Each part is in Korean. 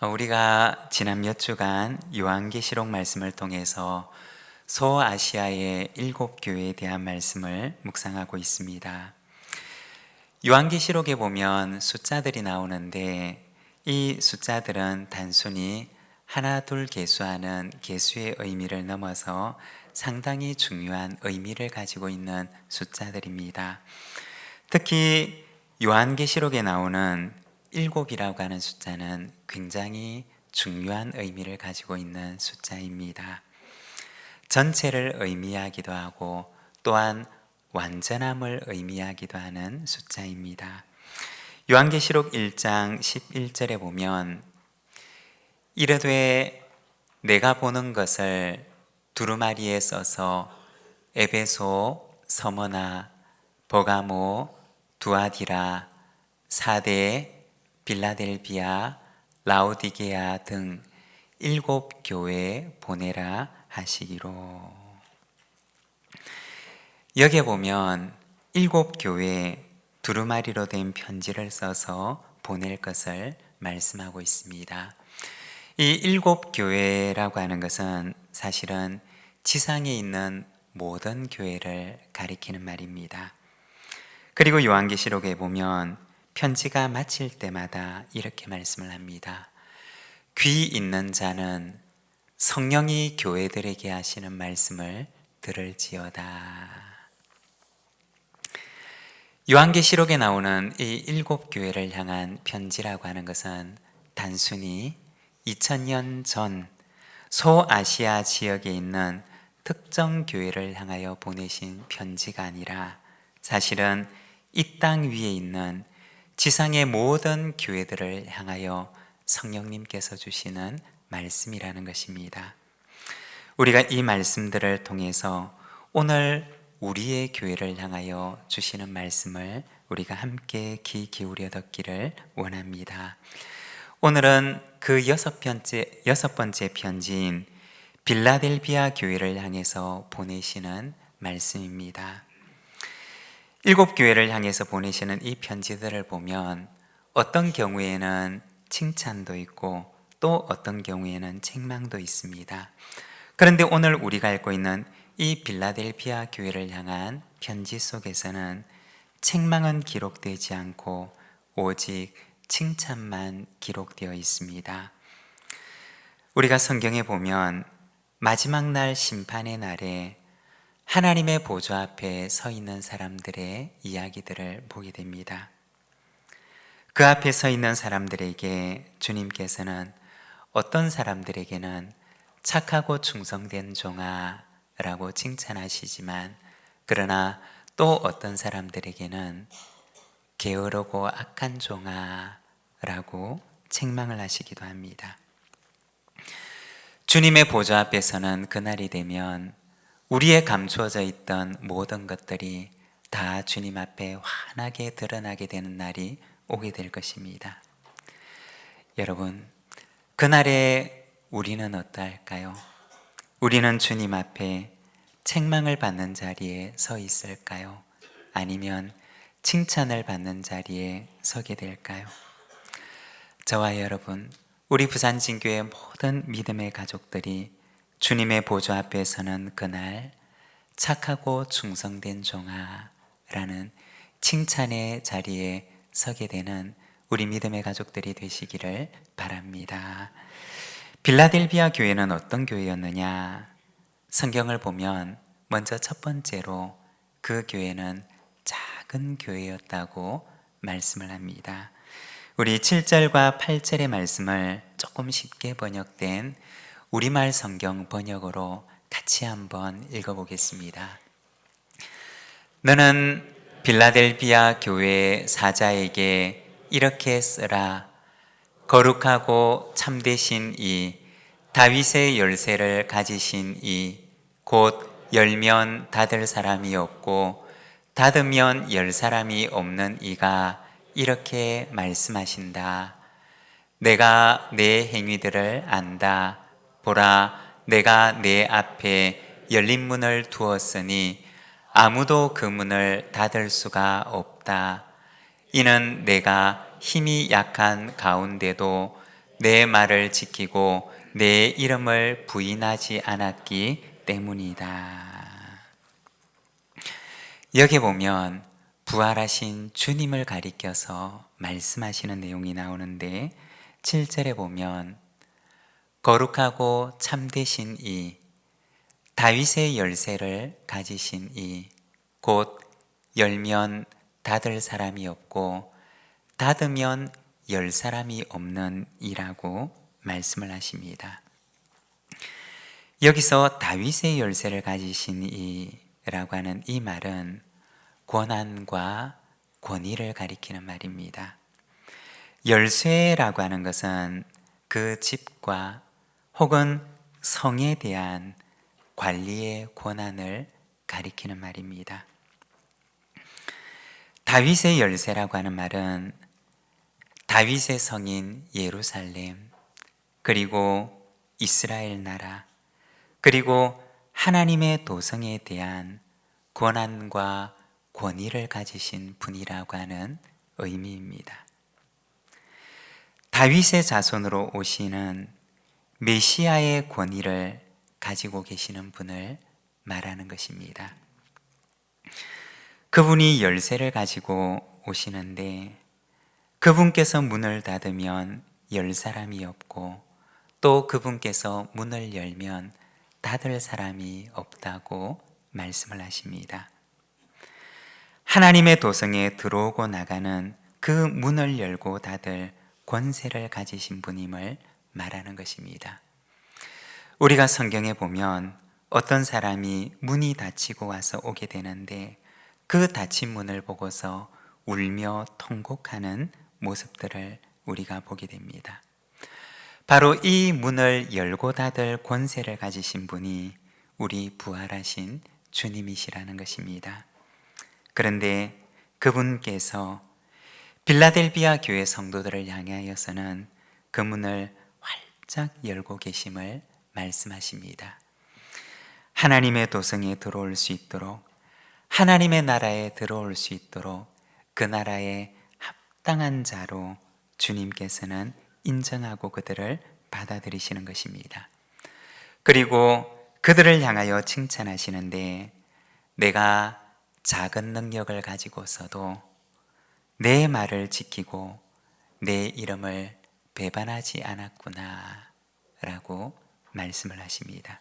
우리가 지난 몇 주간 요한계시록 말씀을 통해서 소아시아의 7교회에 대한 말씀을 묵상하고 있습니다. 요한계시록에 보면 숫자들이 나오는데 이 숫자들은 단순히 하나 둘 계수하는 계수의 의미를 넘어서 상당히 중요한 의미를 가지고 있는 숫자들입니다. 특히 요한계시록에 나오는 7이라고 하는 숫자는 굉장히 중요한 의미를 가지고 있는 숫자입니다. 전체를 의미하기도 하고 또한 완전함을 의미하기도 하는 숫자입니다. 요한계시록 1장 11절에 보면 이르되 내가 보는 것을 두루마리에 써서 에베소, 서머나, 버가모, 두아디라, 사대, 빌라델비아, 라오디게아 등 7교회에 보내라 하시기로. 여기에 보면 7교회에 두루마리로 된 편지를 써서 보낼 것을 말씀하고 있습니다. 이 7교회라고 하는 것은 사실은 지상에 있는 모든 교회를 가리키는 말입니다. 그리고 요한계시록에 보면 편지가 마칠 때마다 이렇게 말씀을 합니다. 귀 있는 자는 성령이 교회들에게 하시는 말씀을 들을지어다. 요한계시록에 나오는 이 7교회를 향한 편지라고 하는 것은 단순히 2000년 전 소아시아 지역에 있는 특정 교회를 향하여 보내신 편지가 아니라 사실은 이 땅 위에 있는 지상의 모든 교회들을 향하여 성령님께서 주시는 말씀이라는 것입니다. 우리가 이 말씀들을 통해서 오늘 우리의 교회를 향하여 주시는 말씀을 우리가 함께 귀 기울여 듣기를 원합니다. 오늘은 그 여섯 번째 편지인 빌라델비아 교회를 향해서 보내시는 말씀입니다. 7교회를 향해서 보내시는 이 편지들을 보면 어떤 경우에는 칭찬도 있고 또 어떤 경우에는 책망도 있습니다. 그런데 오늘 우리가 읽고 있는 이 빌라델비아 교회를 향한 편지 속에서는 책망은 기록되지 않고 오직 칭찬만 기록되어 있습니다. 우리가 성경에 보면 마지막 날 심판의 날에 하나님의 보좌 앞에 서 있는 사람들의 이야기들을 보게 됩니다. 그 앞에 서 있는 사람들에게 주님께서는 어떤 사람들에게는 착하고 충성된 종아 라고 칭찬하시지만 그러나 또 어떤 사람들에게는 게으르고 악한 종아 라고 책망을 하시기도 합니다. 주님의 보좌 앞에서는 그날이 되면 우리의 감추어져 있던 모든 것들이 다 주님 앞에 환하게 드러나게 되는 날이 오게 될 것입니다. 여러분, 그날에 우리는 어떠할까요? 우리는 주님 앞에 책망을 받는 자리에 서 있을까요? 아니면 칭찬을 받는 자리에 서게 될까요? 저와 여러분, 우리 부산진교의 모든 믿음의 가족들이 주님의 보좌 앞에 서는 그날 착하고 충성된 종아 라는 칭찬의 자리에 서게 되는 우리 믿음의 가족들이 되시기를 바랍니다. 빌라델비아 교회는 어떤 교회였느냐? 성경을 보면 먼저 첫 번째로 그 교회는 작은 교회였다고 말씀을 합니다. 우리 7절과 8절의 말씀을 조금 쉽게 번역된 우리말 성경 번역으로 같이 한번 읽어보겠습니다. 너는 빌라델비아 교회 사자에게 이렇게 쓰라. 거룩하고 참되신 이 다윗의 열쇠를 가지신 이 곧 열면 닫을 사람이 없고 닫으면 열 사람이 없는 이가 이렇게 말씀하신다. 내가 내 행위들을 안다. 보라, 내가 내 앞에 열린 문을 두었으니 아무도 그 문을 닫을 수가 없다. 이는 내가 힘이 약한 가운데도 내 말을 지키고 내 이름을 부인하지 않았기 때문이다. 여기 보면 부활하신 주님을 가리켜서 말씀하시는 내용이 나오는데 7절에 보면 거룩하고 참되신 이 다윗의 열쇠를 가지신 이 곧 열면 닫을 사람이 없고 닫으면 열 사람이 없는 이라고 말씀을 하십니다. 여기서 다윗의 열쇠를 가지신 이라고 하는 이 말은 권한과 권위를 가리키는 말입니다. 열쇠라고 하는 것은 그 집과 혹은 성에 대한 관리의 권한을 가리키는 말입니다. 다윗의 열쇠라고 하는 말은 다윗의 성인 예루살렘, 그리고 이스라엘 나라, 그리고 하나님의 도성에 대한 권한과 권위를 가지신 분이라고 하는 의미입니다. 다윗의 자손으로 오시는 메시아의 권위를 가지고 계시는 분을 말하는 것입니다. 그분이 열쇠를 가지고 오시는데 그분께서 문을 닫으면 열 사람이 없고 또 그분께서 문을 열면 닫을 사람이 없다고 말씀을 하십니다. 하나님의 도성에 들어오고 나가는 그 문을 열고 닫을 권세를 가지신 분임을 말하는 것입니다. 우리가 성경에 보면 어떤 사람이 문이 닫히고 와서 오게 되는데 그 닫힌 문을 보고서 울며 통곡하는 모습들을 우리가 보게 됩니다. 바로 이 문을 열고 닫을 권세를 가지신 분이 우리 부활하신 주님이시라는 것입니다. 그런데 그분께서 빌라델비아 교회 성도들을 향하여서는 그 문을 활짝 열고 계심을 말씀하십니다. 하나님의 도성에 들어올 수 있도록, 하나님의 나라에 들어올 수 있도록 그 나라에 합당한 자로 주님께서는 인정하고 그들을 받아들이시는 것입니다. 그리고 그들을 향하여 칭찬하시는데 내가 작은 능력을 가지고서도 내 말을 지키고 내 이름을 배반하지 않았구나 라고 말씀을 하십니다.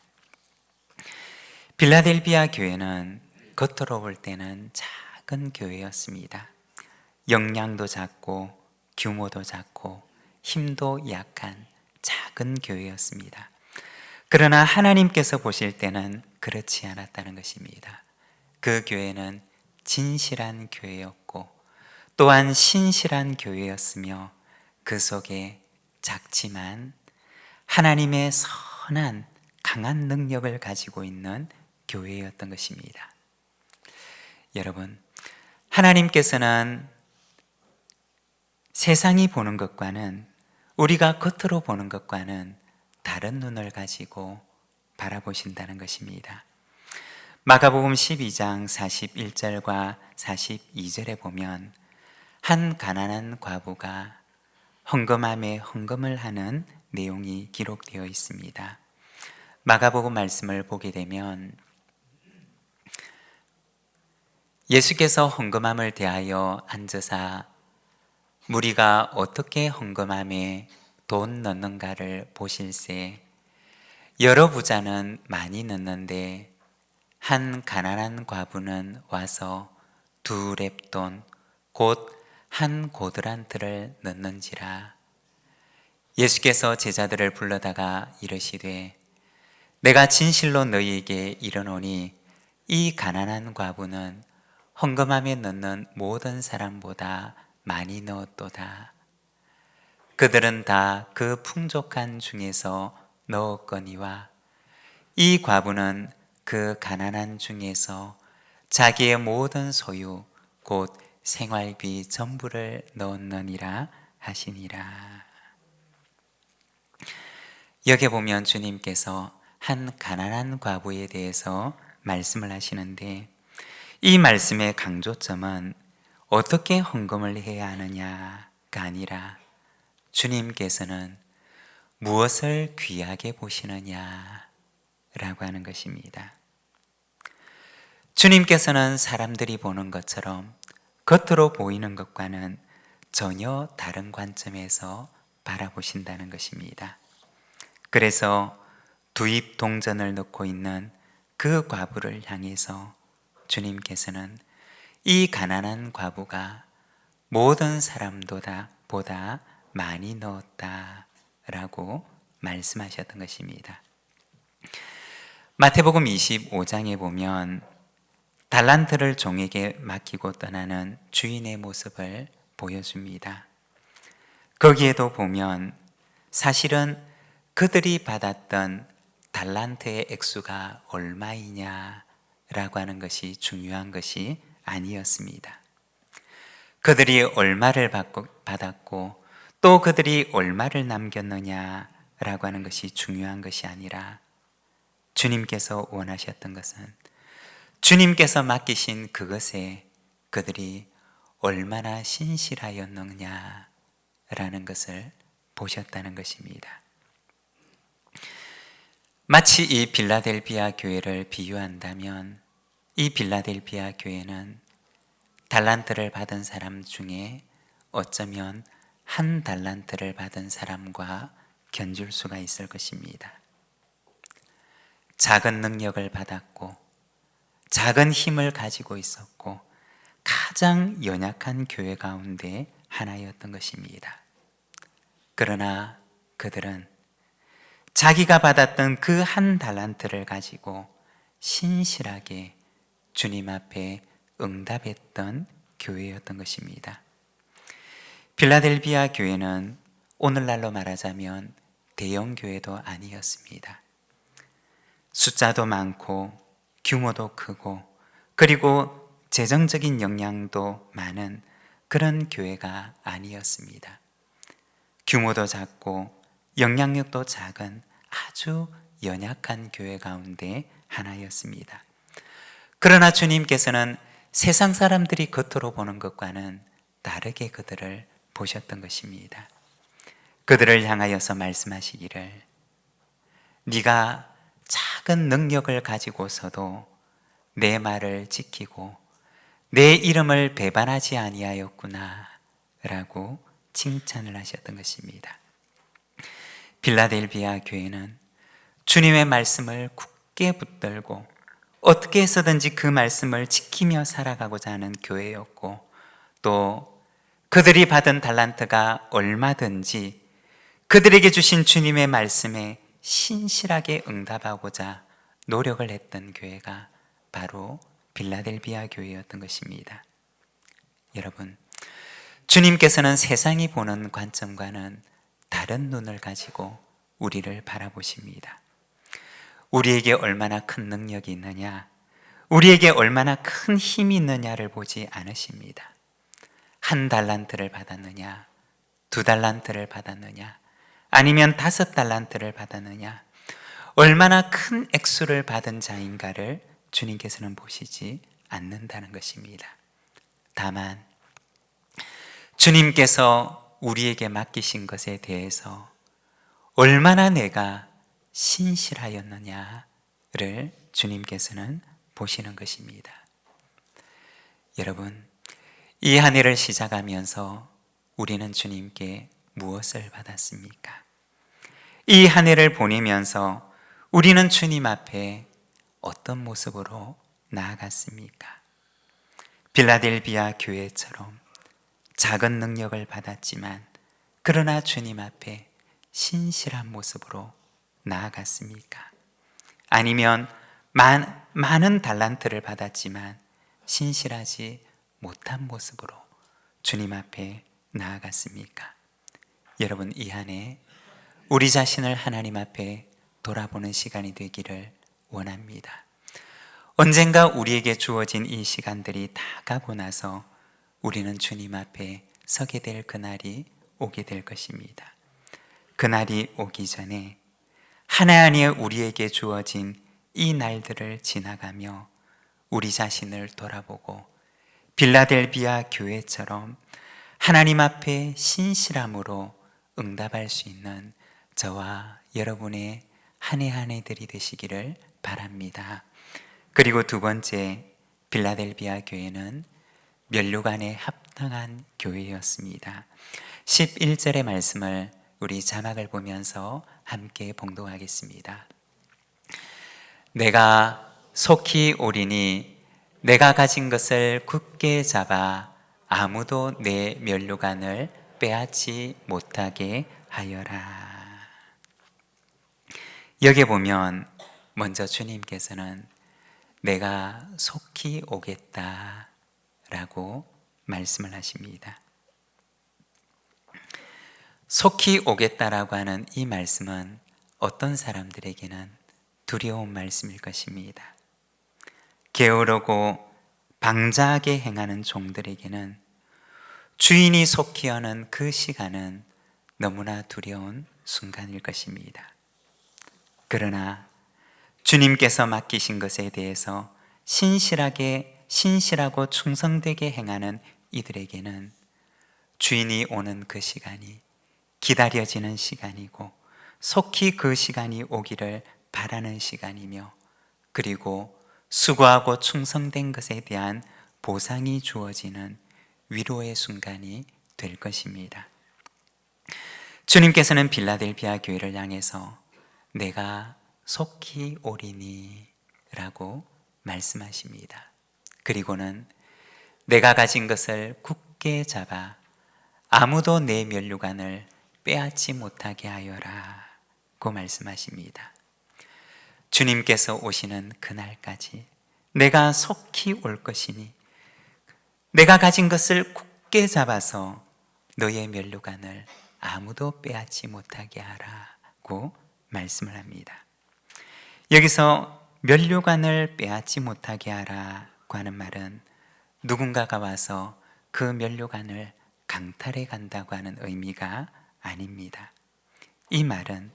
빌라델비아 교회는 겉으로 볼 때는 작은 교회였습니다. 역량도 작고 규모도 작고 힘도 약한 작은 교회였습니다. 그러나 하나님께서 보실 때는 그렇지 않았다는 것입니다. 그 교회는 진실한 교회였고 또한 신실한 교회였으며 그 속에 작지만 하나님의 선한 강한 능력을 가지고 있는 교회였던 것입니다. 여러분, 하나님께서는 세상이 보는 것과는, 우리가 겉으로 보는 것과는 다른 눈을 가지고 바라보신다는 것입니다. 마가복음 12장 41절과 42절에 보면 한 가난한 과부가 헌금함에 헌금을 하는 내용이 기록되어 있습니다. 마가복음 말씀을 보게 되면 예수께서 헌금함을 대하여 앉으사 무리가 어떻게 헌금함에 돈 넣는가를 보실세 여러 부자는 많이 넣는데 한 가난한 과부는 와서 2렙돈 곧 한 고드란트를 넣는지라. 예수께서 제자들을 불러다가 이르시되 내가 진실로 너희에게 이르노니 이 가난한 과부는 헌금함에 넣는 모든 사람보다 많이 넣었도다. 그들은 다 그 풍족한 중에서 넣었거니와 이 과부는 그 가난한 중에서 자기의 모든 소유 곧 생활비 전부를 넣었느니라 하시니라. 여기 보면 주님께서 한 가난한 과부에 대해서 말씀을 하시는데 이 말씀의 강조점은 어떻게 헌금을 해야 하느냐가 아니라 주님께서는 무엇을 귀하게 보시느냐 라고 하는 것입니다. 주님께서는 사람들이 보는 것처럼 겉으로 보이는 것과는 전혀 다른 관점에서 바라보신다는 것입니다. 그래서 두 입 동전을 넣고 있는 그 과부를 향해서 주님께서는 이 가난한 과부가 모든 사람보다 많이 넣었다 라고 말씀하셨던 것입니다. 마태복음 25장에 보면 달란트를 종에게 맡기고 떠나는 주인의 모습을 보여줍니다. 거기에도 보면 사실은 그들이 받았던 달란트의 액수가 얼마이냐라고 하는 것이 중요한 것이 아니었습니다. 그들이 얼마를 받았고 또 그들이 얼마를 남겼느냐라고 하는 것이 중요한 것이 아니라 주님께서 원하셨던 것은 주님께서 맡기신 그것에 그들이 얼마나 신실하였느냐라는 것을 보셨다는 것입니다. 마치 이 빌라델비아 교회를 비유한다면 이 빌라델비아 교회는 달란트를 받은 사람 중에 어쩌면 한 달란트를 받은 사람과 견줄 수가 있을 것입니다. 작은 능력을 받았고 작은 힘을 가지고 있었고 가장 연약한 교회 가운데 하나였던 것입니다. 그러나 그들은 자기가 받았던 그 한 달란트를 가지고 신실하게 주님 앞에 응답했던 교회였던 것입니다. 빌라델비아 교회는 오늘날로 말하자면 대형 교회도 아니었습니다. 숫자도 많고 규모도 크고 그리고 재정적인 역량도 많은 그런 교회가 아니었습니다. 규모도 작고 영향력도 작은 아주 연약한 교회 가운데 하나였습니다. 그러나 주님께서는 세상 사람들이 겉으로 보는 것과는 다르게 그들을 보셨던 것입니다. 그들을 향하여서 말씀하시기를 네가 작은 능력을 가지고서도 내 말을 지키고 내 이름을 배반하지 아니하였구나 라고 칭찬을 하셨던 것입니다. 빌라델비아 교회는 주님의 말씀을 굳게 붙들고 어떻게 해서든지 그 말씀을 지키며 살아가고자 하는 교회였고 또 그들이 받은 달란트가 얼마든지 그들에게 주신 주님의 말씀에 신실하게 응답하고자 노력을 했던 교회가 바로 빌라델비아 교회였던 것입니다. 여러분, 주님께서는 세상이 보는 관점과는 다른 눈을 가지고 우리를 바라보십니다. 우리에게 얼마나 큰 능력이 있느냐, 우리에게 얼마나 큰 힘이 있느냐를 보지 않으십니다. 한 달란트를 받았느냐, 두 달란트를 받았느냐, 아니면 5달란트를 받았느냐, 얼마나 큰 액수를 받은 자인가를 주님께서는 보시지 않는다는 것입니다. 다만 주님께서 우리에게 맡기신 것에 대해서 얼마나 내가 신실하였느냐를 주님께서는 보시는 것입니다. 여러분, 이 한 해를 시작하면서 우리는 주님께 무엇을 받았습니까? 이 한 해를 보내면서 우리는 주님 앞에 어떤 모습으로 나아갔습니까? 빌라델비아 교회처럼 작은 능력을 받았지만 그러나 주님 앞에 신실한 모습으로 나아갔습니까? 아니면 많은 달란트를 받았지만 신실하지 못한 모습으로 주님 앞에 나아갔습니까? 여러분, 이 한 해 우리 자신을 하나님 앞에 돌아보는 시간이 되기를 원합니다. 언젠가 우리에게 주어진 이 시간들이 다 가고 나서 우리는 주님 앞에 서게 될 그날이 오게 될 것입니다. 그날이 오기 전에 하나님의 우리에게 주어진 이 날들을 지나가며 우리 자신을 돌아보고 빌라델비아 교회처럼 하나님 앞에 신실함으로 응답할 수 있는 저와 여러분의 한 해 한 해들이 되시기를 바랍니다. 그리고 두 번째, 빌라델비아 교회는 면류관에 합당한 교회였습니다. 11절의 말씀을 우리 자막을 보면서 함께 봉독하겠습니다. 내가 속히 오리니 내가 가진 것을 굳게 잡아 아무도 내 면류관을 빼앗지 못하게 하여라. 여기 보면 먼저 주님께서는 내가 속히 오겠다 라고 말씀을 하십니다. 속히 오겠다라고 하는 이 말씀은 어떤 사람들에게는 두려운 말씀일 것입니다. 게으르고 방자하게 행하는 종들에게는 주인이 속히 오는 그 시간은 너무나 두려운 순간일 것입니다. 그러나 주님께서 맡기신 것에 대해서 신실하고 충성되게 행하는 이들에게는 주인이 오는 그 시간이 기다려지는 시간이고 속히 그 시간이 오기를 바라는 시간이며, 그리고 수고하고 충성된 것에 대한 보상이 주어지는 위로의 순간이 될 것입니다. 주님께서는 빌라델비아 교회를 향해서 내가 속히 오리니 라고 말씀하십니다. 그리고는 내가 가진 것을 굳게 잡아 아무도 내 면류관을 빼앗지 못하게 하여라 고 말씀하십니다. 주님께서 오시는 그날까지 내가 속히 올 것이니 내가 가진 것을 굳게 잡아서 너의 면류관을 아무도 빼앗지 못하게 하라고 말씀을 합니다. 여기서 면류관을 빼앗지 못하게 하라고 하는 말은 누군가가 와서 그 면류관을 강탈해 간다고 하는 의미가 아닙니다. 이 말은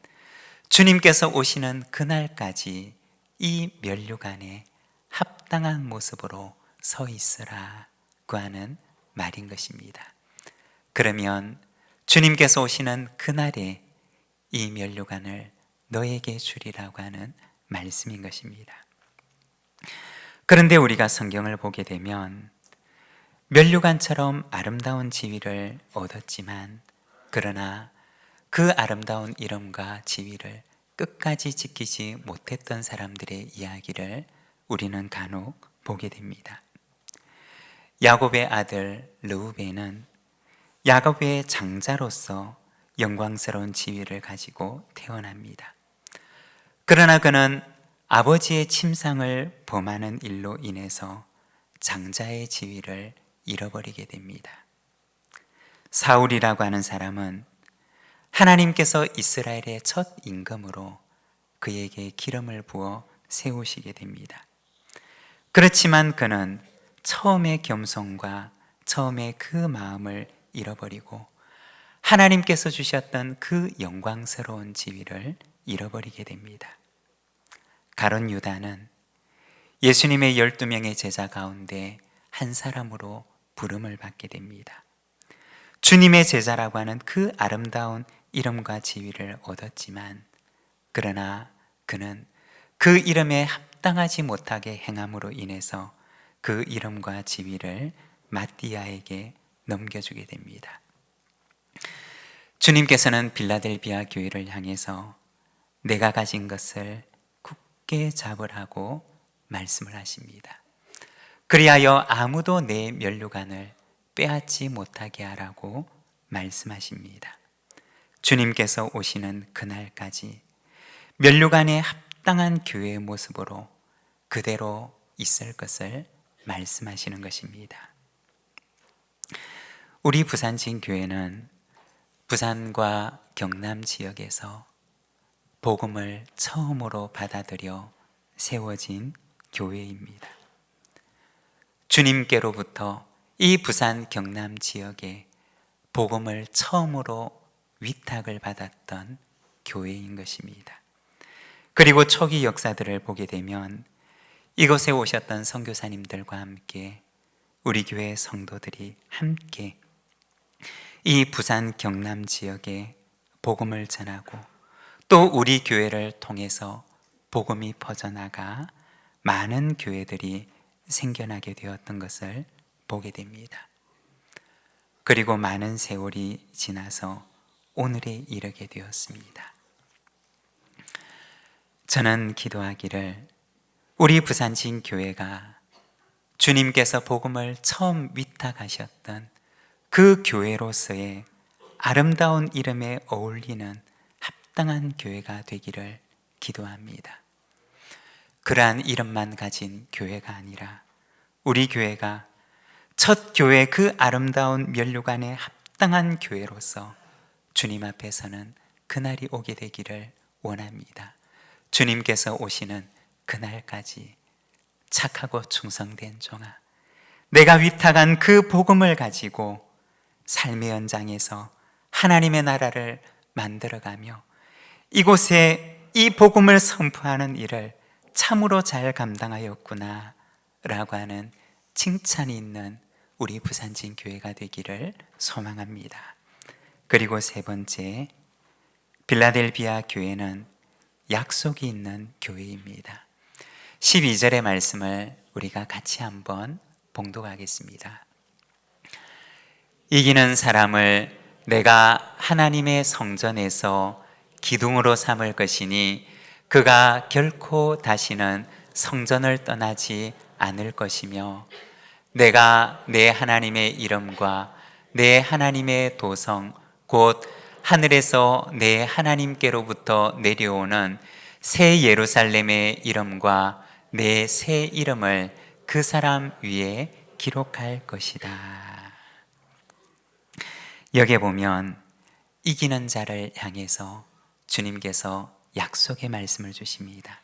주님께서 오시는 그날까지 이 면류관에 합당한 모습으로 서 있으라고 하는 말인 것입니다. 그러면 주님께서 오시는 그날에 이 면류관을 너에게 주리라고 하는 말씀인 것입니다. 그런데 우리가 성경을 보게 되면 면류관처럼 아름다운 지위를 얻었지만, 그러나 그 아름다운 이름과 지위를 끝까지 지키지 못했던 사람들의 이야기를 우리는 간혹 보게 됩니다. 야곱의 아들 르우벤은 야곱의 장자로서 영광스러운 지위를 가지고 태어납니다. 그러나 그는 아버지의 침상을 범하는 일로 인해서 장자의 지위를 잃어버리게 됩니다. 사울이라고 하는 사람은 하나님께서 이스라엘의 첫 임금으로 그에게 기름을 부어 세우시게 됩니다. 그렇지만 그는 처음의 겸손과 처음의 그 마음을 잃어버리고 하나님께서 주셨던 그 영광스러운 지위를 잃어버리게 됩니다. 가룟 유다는 예수님의 12명의 제자 가운데 한 사람으로 부름을 받게 됩니다. 주님의 제자라고 하는 그 아름다운 이름과 지위를 얻었지만, 그러나 그는 그 이름에 합당하지 못하게 행함으로 인해서 그 이름과 지위를 마띠아에게 넘겨주게 됩니다. 주님께서는 빌라델비아 교회를 향해서 내가 가진 것을 굳게 잡으라고 말씀을 하십니다. 그리하여 아무도 내 면류관을 빼앗지 못하게 하라고 말씀하십니다. 주님께서 오시는 그날까지 면류관에 합당한 교회의 모습으로 그대로 있을 것을 말씀하시는 것입니다. 우리 부산진교회는 부산과 경남 지역에서 복음을 처음으로 받아들여 세워진 교회입니다. 주님께로부터 이 부산 경남 지역에 복음을 처음으로 위탁을 받았던 교회인 것입니다. 그리고 초기 역사들을 보게 되면 이곳에 오셨던 선교사님들과 함께 우리 교회 성도들이 함께 이 부산 경남 지역에 복음을 전하고 또 우리 교회를 통해서 복음이 퍼져나가 많은 교회들이 생겨나게 되었던 것을 보게 됩니다. 그리고 많은 세월이 지나서 오늘에 이르게 되었습니다. 저는 기도하기를 우리 부산진 교회가 주님께서 복음을 처음 위탁하셨던 그 교회로서의 아름다운 이름에 어울리는 합당한 교회가 되기를 기도합니다. 그러한 이름만 가진 교회가 아니라 우리 교회가 첫 교회 그 아름다운 면류관에 합당한 교회로서 주님 앞에서는 그날이 오게 되기를 원합니다. 주님께서 오시는 그날까지 착하고 충성된 종아, 내가 위탁한 그 복음을 가지고 삶의 현장에서 하나님의 나라를 만들어가며 이곳에 이 복음을 선포하는 일을 참으로 잘 감당하였구나 라고 하는 칭찬이 있는 우리 부산진 교회가 되기를 소망합니다. 그리고 세 번째, 빌라델비아 교회는 약속이 있는 교회입니다. 12절의 말씀을 우리가 같이 한번 봉독하겠습니다. 이기는 사람을 내가 하나님의 성전에서 기둥으로 삼을 것이니 그가 결코 다시는 성전을 떠나지 않을 것이며 내가 내 하나님의 이름과 내 하나님의 도성 곧 하늘에서 내 하나님께로부터 내려오는 새 예루살렘의 이름과 내 새 이름을 그 사람 위에 기록할 것이다. 여기에 보면 이기는 자를 향해서 주님께서 약속의 말씀을 주십니다.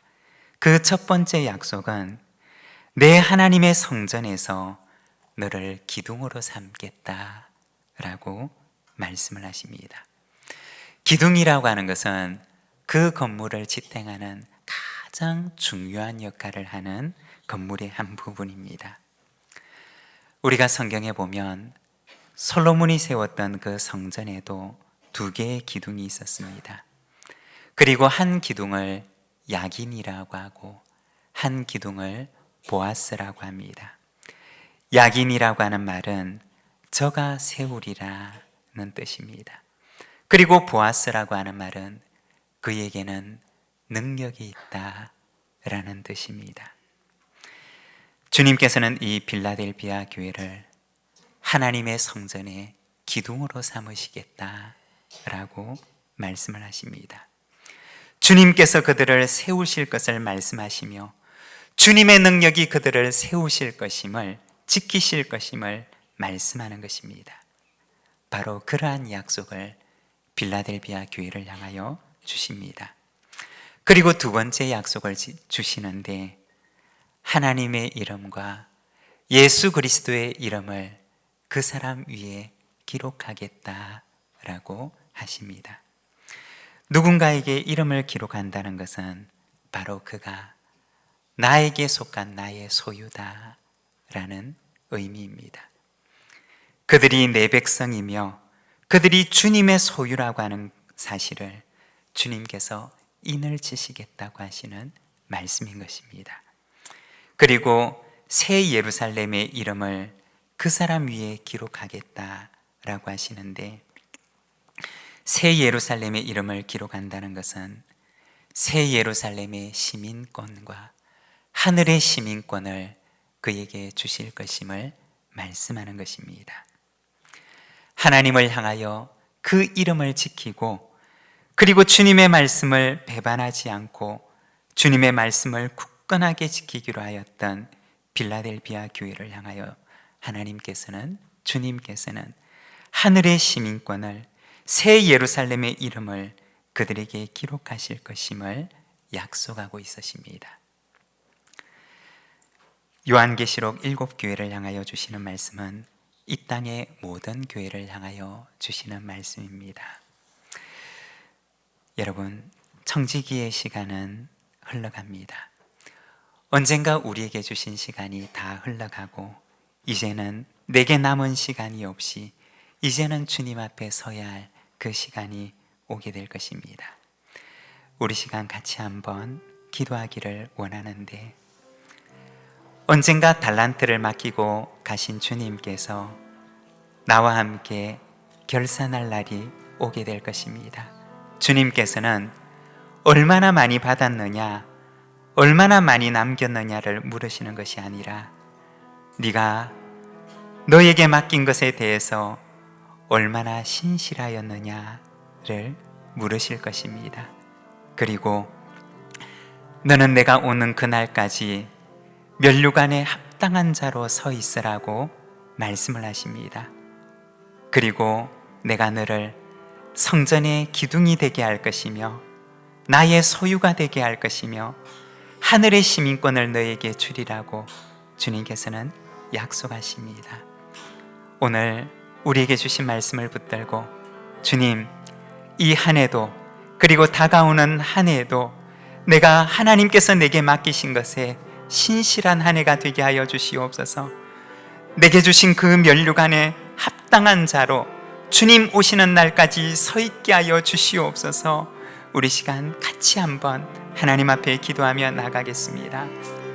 그 첫 번째 약속은 내 하나님의 성전에서 너를 기둥으로 삼겠다 라고 말씀을 하십니다. 기둥이라고 하는 것은 그 건물을 지탱하는 가장 중요한 역할을 하는 건물의 한 부분입니다. 우리가 성경에 보면 솔로몬이 세웠던 그 성전에도 2개의 기둥이 있었습니다. 그리고 한 기둥을 야긴이라고 하고 한 기둥을 보아스라고 합니다. 야긴이라고 하는 말은 저가 세우리라는 뜻입니다. 그리고 보아스라고 하는 말은 그에게는 능력이 있다라는 뜻입니다. 주님께서는 이 빌라델비아 교회를 하나님의 성전의 기둥으로 삼으시겠다라고 말씀을 하십니다. 주님께서 그들을 세우실 것을 말씀하시며 주님의 능력이 그들을 세우실 것임을, 지키실 것임을 말씀하는 것입니다. 바로 그러한 약속을 빌라델비아 교회를 향하여 주십니다. 그리고 두 번째 약속을 주시는데 하나님의 이름과 예수 그리스도의 이름을 그 사람 위에 기록하겠다라고 하십니다. 누군가에게 이름을 기록한다는 것은 바로 그가 나에게 속한 나의 소유다라는 의미입니다. 그들이 내 백성이며 그들이 주님의 소유라고 하는 사실을 주님께서 인을 치시겠다고 하시는 말씀인 것입니다. 그리고 새 예루살렘의 이름을 그 사람 위에 기록하겠다라고 하시는데 새 예루살렘의 이름을 기록한다는 것은 새 예루살렘의 시민권과 하늘의 시민권을 그에게 주실 것임을 말씀하는 것입니다. 하나님을 향하여 그 이름을 지키고 그리고 주님의 말씀을 배반하지 않고 주님의 말씀을 굳건하게 지키기로 하였던 빌라델비아 교회를 향하여 주님께서는 하늘의 시민권을 새 예루살렘의 이름을 그들에게 기록하실 것임을 약속하고 있으십니다. 요한계시록 7교회를 향하여 주시는 말씀은 이 땅의 모든 교회를 향하여 주시는 말씀입니다. 여러분, 청지기의 시간은 흘러갑니다. 언젠가 우리에게 주신 시간이 다 흘러가고 이제는 내게 남은 시간이 없이 이제는 주님 앞에 서야 할 그 시간이 오게 될 것입니다. 우리 시간 같이 한번 기도하기를 원하는데, 언젠가 달란트를 맡기고 가신 주님께서 나와 함께 결산할 날이 오게 될 것입니다. 주님께서는 얼마나 많이 받았느냐, 얼마나 많이 남겼느냐를 물으시는 것이 아니라 네가 너에게 맡긴 것에 대해서 얼마나 신실하였느냐를 물으실 것입니다. 그리고 너는 내가 오는 그날까지 면류관에 합당한 자로 서 있으라고 말씀을 하십니다. 그리고 내가 너를 성전의 기둥이 되게 할 것이며 나의 소유가 되게 할 것이며 하늘의 시민권을 너에게 주리라고 주님께서는 약속하십니다. 오늘 우리에게 주신 말씀을 붙들고, 주님, 이 한 해도, 그리고 다가오는 한 해도 내가 하나님께서 내게 맡기신 것에 신실한 한 해가 되게 하여 주시옵소서. 내게 주신 그 면류관에 합당한 자로 주님 오시는 날까지 서 있게 하여 주시옵소서. 우리 시간 같이 한번 하나님 앞에 기도하며 나가겠습니다.